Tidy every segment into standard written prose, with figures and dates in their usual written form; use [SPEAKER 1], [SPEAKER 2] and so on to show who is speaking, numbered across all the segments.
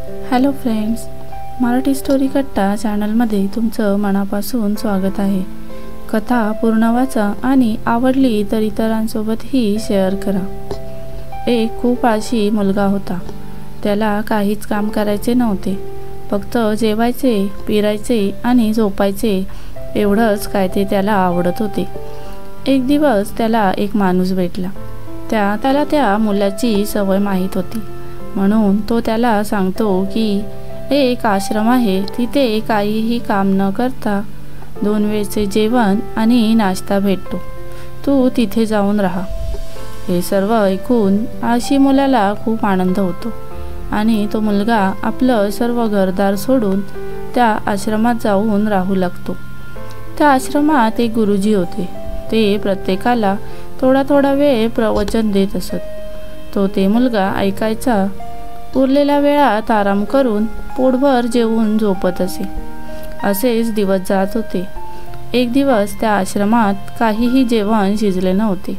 [SPEAKER 1] Hello friends, Marathi story कट्टा चॅनलमध्ये तुमचं मनापासून स्वागत आहे. कथा पूर्ण वाचा आणि आवडली तर इतरांसोबतही शेअर करा. एक खूप आळशी मुलगा होता. त्याला काहीच काम करायचे नव्हते. फक्त जेवायचे, पिरायचे आणि झोपायचे एवढंच काय ते त्याला आवडत होते. एक दिवस त्याला एक माणूस भेटला. त्याला त्या मुलाची सवय माहीत होती. म्हणून तो त्याला सांगतो की एक आश्रम आहे, तिथे काहीही काम न करता 2 वेळचे जेवण आणि नाश्ता भेटतो. तू तिथे जाऊन राहा. हे सर्व ऐकून आळशी मुलाला खूप आनंद होतो आणि तो मुलगा आपलं सर्व घरदार सोडून त्या आश्रमात जाऊन राहू लागतो. त्या आश्रमात एक गुरुजी होते. ते प्रत्येकाला थोडा थोडा वेळ प्रवचन देत असत. तो ते मुलगा ऐकायचा. उरलेल्या वेळात आराम करून पोटभर जेवून झोपत असे. असेच दिवस जात होते. एक दिवस त्या आश्रमात काहीही जेवण शिजले नव्हते.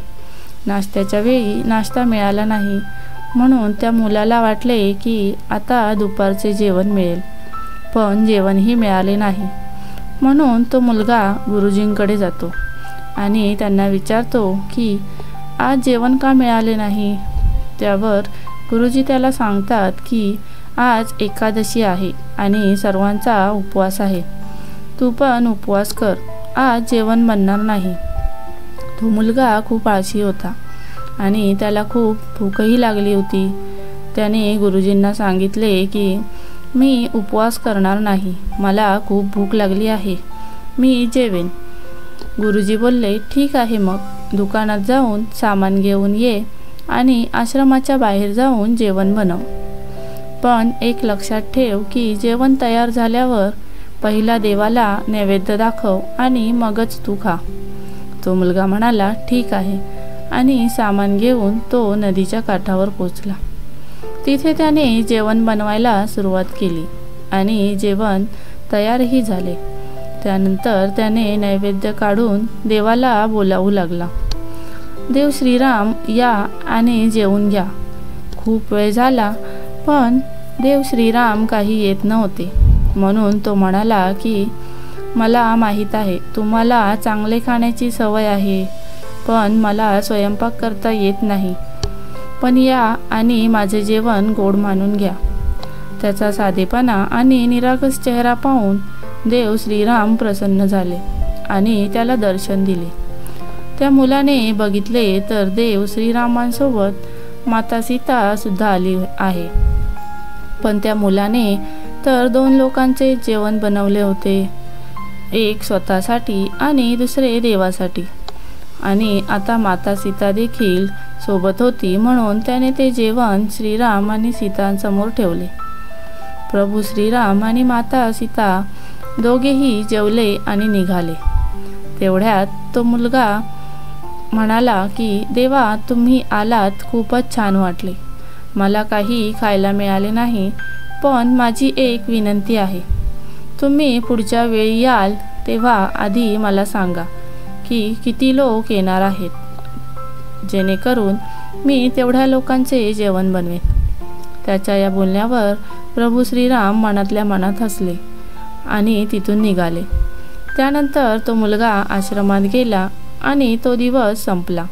[SPEAKER 1] नाश्त्याच्या वेळी नाश्ता मिळाला नाही. म्हणून त्या मुलाला वाटले की आता दुपारचे जेवण मिळेल, पण जेवणही मिळाले नाही. म्हणून तो मुलगा गुरुजींकडे जातो आणि त्यांना विचारतो की आज जेवण का मिळाले नाही. त्यावर गुरुजी त्याला सांगतात की आज एकादशी आहे आणि सर्वांचा उपवास आहे. तू पण उपवास कर, आज जेवण बनणार नाही. तो मुलगा खूप आळशी होता आणि त्याला खूप भूकही लागली होती. त्याने गुरुजींना सांगितले की मी उपवास करणार नाही, मला खूप भूक लागली आहे, मी जेवेन. गुरुजी बोलले, ठीक आहे, मग दुकानात जाऊन सामान घेऊन ये आणि आश्रमाच्या बाहेर जाऊन जेवण बनव. पण एक लक्षात ठेव की जेवण तयार झाल्यावर पहिला देवाला नैवेद्य दाखव आणि मगच तू खा. तो मुलगा म्हणाला, ठीक आहे, आणि सामान घेऊन तो नदीच्या काठावर पोचला. तिथे त्याने जेवण बनवायला सुरुवात केली आणि जेवण तयारही झाले. त्यानंतर त्याने नैवेद्य काढून देवाला बोलावू लागला, देव श्रीराम या आणि जेवून घ्या. खूप वेळ झाला पण देव श्रीराम काही येत नव्हते. म्हणून तो म्हणाला की मला माहीत आहे तुम्हाला चांगले खाण्याची सवय आहे, पण मला स्वयंपाक करता येत नाही. पण या आणि माझे जेवण गोड मानून घ्या. त्याचा साधेपणा आणि निरागस चेहरा पाहून देव श्रीराम प्रसन्न झाले आणि त्याला दर्शन दिले. त्या मुलाने बघितले तर देव श्रीरामांसोबत माता सीता सुद्धा आली आहे. पण त्या मुलाने तर 2 लोकांचे जेवण बनवले होते, एक स्वतःसाठी आणि दुसरे देवासाठी. आणि आता माता सीता देखील सोबत होती, म्हणून त्याने ते जेवण श्रीराम आणि सीतांसमोर ठेवले. प्रभू श्रीराम आणि माता सीता दोघेही जेवले आणि निघाले. तेवढ्यात तो मुलगा म्हणाला की देवा, तुम्ही आलात, खूपच छान वाटले. मला काही खायला मिळाले नाही, पण माझी एक विनंती आहे. तुम्ही पुढच्या वेळी याल तेव्हा आधी मला सांगा की किती लोक येणार आहेत, जेणेकरून मी तेवढ्या लोकांचे जेवण बनवेन. त्याच्या या बोलण्यावर प्रभू श्रीराम मनातल्या मनात हसले आणि तिथून निघाले. त्यानंतर तो मुलगा आश्रमात गेला आणि तो दिवस संपला.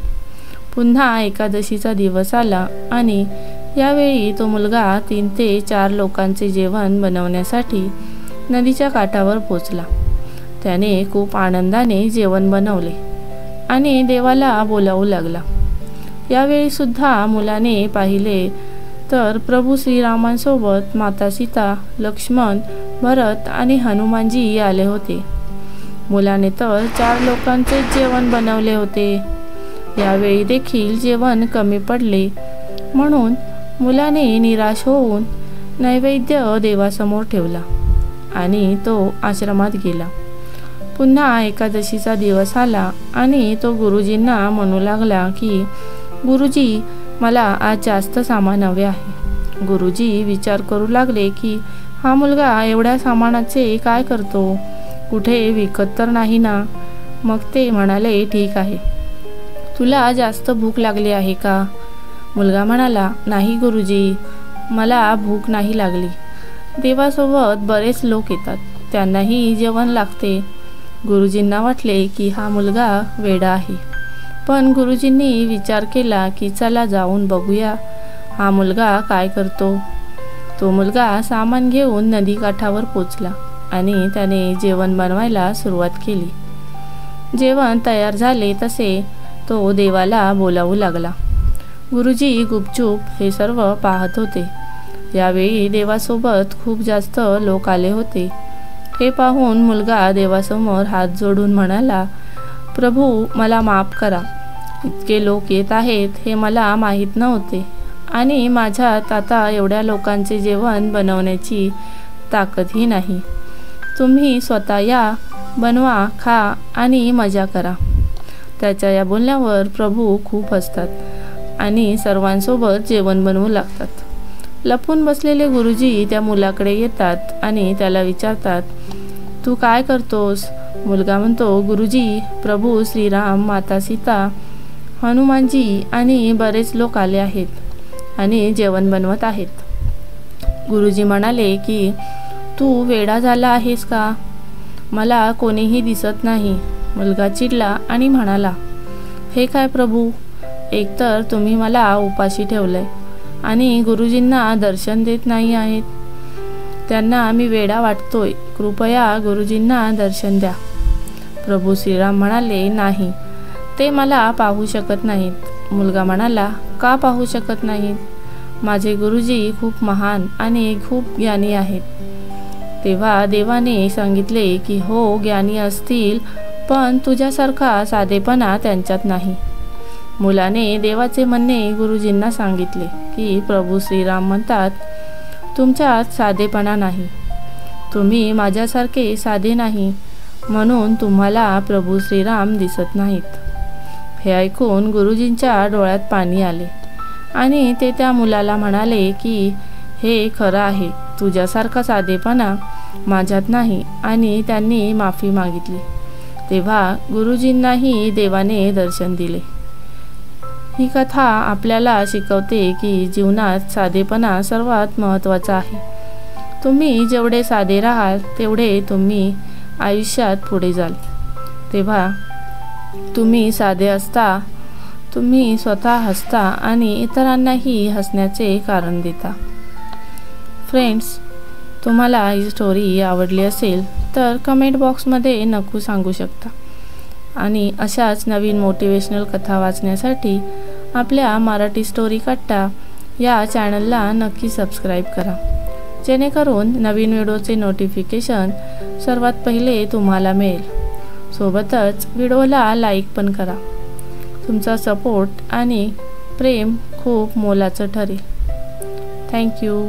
[SPEAKER 1] पुन्हा एकादशीचा दिवस आला आणि यावेळी तो मुलगा 3 ते 4 लोकांचे जेवण बनवण्यासाठी नदीच्या काठावर पोचला. त्याने खूप आनंदाने जेवण बनवले आणि देवाला बोलावू लागला. यावेळी सुद्धा मुलाने पाहिले तर प्रभू श्रीरामांसोबत माता सीता, लक्ष्मण, भरत आणि हनुमानजी आले होते. मुलाने तर 4 लोकांचे जेवण बनवले होते. यावेळी देखील जेवण कमी पडले. म्हणून मुलाने निराश होऊन नैवेद्य देवासमोर ठेवला आणि तो आश्रमात गेला. पुन्हा एकादशीचा दिवस आला आणि तो गुरुजींना म्हणू लागला की गुरुजी, मला आज जास्त सामान हवे आहे. गुरुजी विचार करू लागले की हा मुलगा एवढ्या सामानाचे काय करतो, कुठे विकत तर नाही ना. मग ते म्हणाले, ठीक आहे, तुला जास्त भूक लागली आहे का. मुलगा म्हणाला, नाही गुरुजी, मला भूक नाही लागली. देवासोबत बरेच लोक येतात, त्यांनाही जेवण लागते. गुरुजींना वाटले की हा मुलगा वेडा आहे, पण गुरुजींनी विचार केला की चला जाऊन बघूया हा मुलगा काय करतो. तो मुलगा सामान घेऊन नदीकाठावर पोचला आणि त्याने जेवण बनवायला सुरुवात केली. जेवण तयार झाले तसे तो देवाला बोलावू लागला. गुरुजी गुपचूप हे सर्व पाहत होते. यावेळी देवासोबत खूप जास्त लोक आले होते. हे पाहून मुलगा देवासमोर हात जोडून म्हणाला, प्रभू मला माफ करा. इतके लोक येत आहेत हे मला माहीत नव्हते आणि माझ्यात आता एवढ्या लोकांचे जेवण बनवण्याची ताकदही नाही. तुम्ही स्वतः या, बनवा, खा आणि मजा करा. त्याच्या या बोलण्यावर प्रभू खूप हसतात आणि सर्वांसोबत जेवण बनवू लागतात. लपून बसलेले गुरुजी त्या मुलाकडे येतात आणि त्याला विचारतात, तू काय करतोस? मुलगा म्हणतो, गुरुजी, प्रभू श्रीराम, माता सीता, हनुमानजी आणि बरेच लोक आले आहेत आणि जेवण बनवत आहेत. गुरुजी म्हणाले की तू वेडा झाला आहेस का? मला कोणीही दिसत नाही. मुलगा चिडला आणि म्हणाला, हे काय प्रभू, एकतर तुम्ही मला उपाशी ठेवलंय आणि गुरुजींना दर्शन देत नाही आहेत. त्यांना मी वेडा वाटतोय. कृपया गुरुजींना दर्शन द्या. प्रभू श्रीराम म्हणाले, नाही, ते मला पाहू शकत नाहीत. मुलगा म्हणाला, का पाहू शकत नाहीत? माझे गुरुजी खूप महान आणि खूप ज्ञानी आहेत. तेव्हा देवाने सांगितले की हो, ज्ञानी असतील, पण तुझ्यासारखा साधेपणा त्यांच्यात नाही. मुलाने देवाचे म्हणणे गुरुजींना सांगितले की प्रभू श्रीराम म्हणतात, तुमच्यात साधेपणा नाही. तुम्ही माझ्यासारखे साधे नाही, म्हणून तुम्हाला प्रभू श्रीराम दिसत नाहीत. हे ऐकून गुरुजींच्या डोळ्यात पाणी आले आणि ते त्या मुलाला म्हणाले की हे खरं आहे, तुझ्यासारखा साधेपणा माझ्यात नाही, आणि त्यांनी माफी मागितली. तेव्हा गुरुजींनाही देवाने दर्शन दिले. ही कथा आपल्याला शिकवते की जीवनात साधेपणा सर्वात महत्त्वाचा आहे. तुम्ही जेवढे साधे राहाल तेवढे तुम्ही आयुष्यात पुढे जाल. तेव्हा तुम्ही साधे असता, तुम्ही स्वतः हसता आणि इतरांनाही हसण्याचे कारण देता. फ्रेंड्स, तुम्हाला ही स्टोरी आवडली असेल तर कमेंट बॉक्समध्ये नक्की सांगू शकता. आणि अशाच नवीन मोटिवेशनल कथा वाचण्यासाठी आपल्या मराठी स्टोरी कट्टा या चॅनलला नक्की सबस्क्राईब करा, जेणेकरून नवीन व्हिडिओचे नोटिफिकेशन सर्वात पहिले तुम्हाला मिळेल. सोबतच व्हिडिओला लाईक पण करा. तुमचा सपोर्ट आणि प्रेम खूप मोलाचं ठरेल. थँक्यू.